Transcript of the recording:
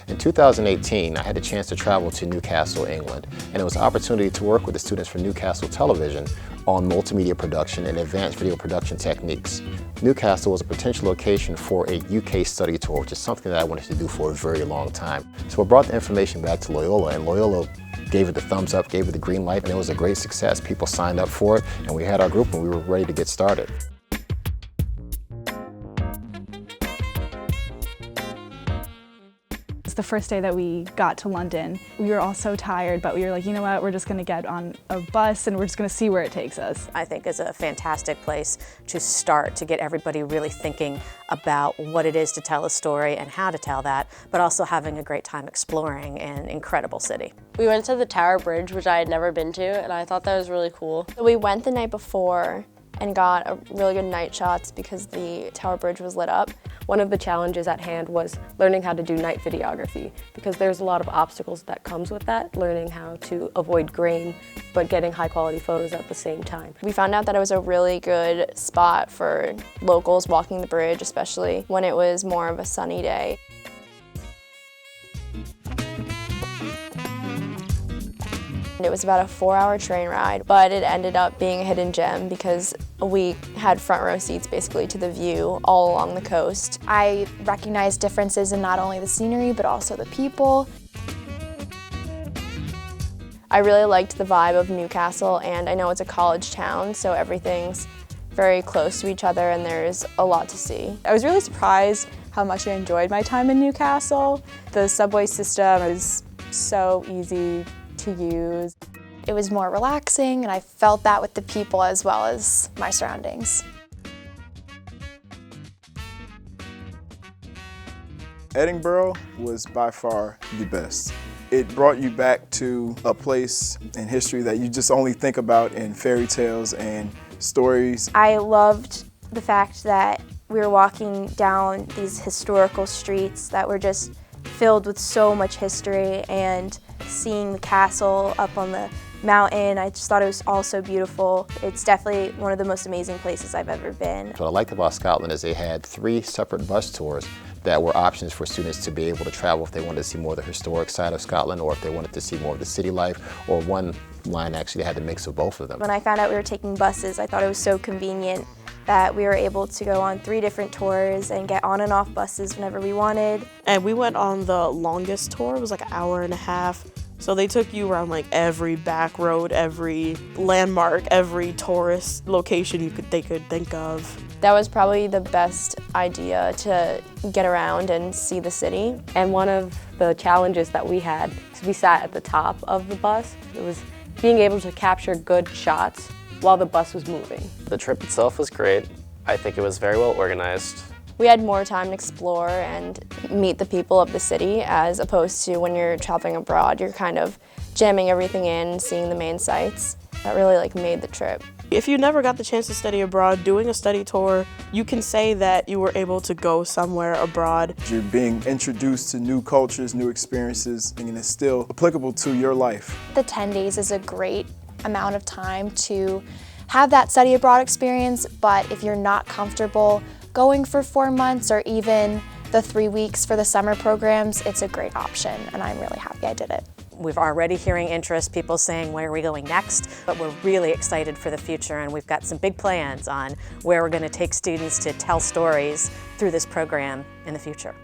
In 2018, I had the chance to travel to Newcastle, England, and it was an opportunity to work with the students from Newcastle Television on multimedia production and advanced video production techniques. Newcastle was a potential location for a UK study tour, which is something that I wanted to do for a very long time. So I brought the information back to Loyola, and Loyola gave it the thumbs up, gave it the green light, and it was a great success. People signed up for it, and we had our group and we were ready to get started. The first day that we got to London, we were all so tired, but we were like, you know what, we're just going to get on a bus and we're just going to see where it takes us. I think it's a fantastic place to start, to get everybody really thinking about what it is to tell a story and how to tell that, but also having a great time exploring an incredible city. We went to the Tower Bridge, which I had never been to, and I thought that was really cool. We went the night before and got really good night shots because the Tower Bridge was lit up. One of the challenges at hand was learning how to do night videography because there's a lot of obstacles that comes with that, learning how to avoid grain but getting high quality photos at the same time. We found out that it was a really good spot for locals walking the bridge, especially when it was more of a sunny day. It was about a 4-hour train ride, but it ended up being a hidden gem because we had front row seats basically to the view all along the coast. I recognized differences in not only the scenery, but also the people. I really liked the vibe of Newcastle, and I know it's a college town, so everything's very close to each other and there's a lot to see. I was really surprised how much I enjoyed my time in Newcastle. The subway system is so easy to use. It was more relaxing, and I felt that with the people as well as my surroundings. Edinburgh was by far the best. It brought you back to a place in history that you just only think about in fairy tales and stories. I loved the fact that we were walking down these historical streets that were just filled with so much history, and seeing the castle up on the mountain, I just thought it was all so beautiful. It's definitely one of the most amazing places I've ever been. What I liked about Scotland is they had 3 separate bus tours that were options for students to be able to travel if they wanted to see more of the historic side of Scotland, or if they wanted to see more of the city life, or one line actually had a mix of both of them. When I found out we were taking buses, I thought it was so convenient that we were able to go on 3 different tours and get on and off buses whenever we wanted. And we went on the longest tour. It was like an hour and a half. So they took you around like every back road, every landmark, every tourist location they could think of. That was probably the best idea, to get around and see the city. And one of the challenges that we had, because we sat at the top of the bus, it was being able to capture good shots while the bus was moving. The trip itself was great. I think it was very well organized. We had more time to explore and meet the people of the city, as opposed to when you're traveling abroad, you're kind of jamming everything in, seeing the main sites. That really made the trip. If you never got the chance to study abroad, doing a study tour, you can say that you were able to go somewhere abroad. You're being introduced to new cultures, new experiences, and it's still applicable to your life. The 10 days is a great amount of time to have that study abroad experience, but if you're not comfortable going for 4 months or even the 3 weeks for the summer programs, it's a great option, and I'm really happy I did it. We're already hearing interest, people saying, where are we going next? But we're really excited for the future, and we've got some big plans on where we're going to take students to tell stories through this program in the future.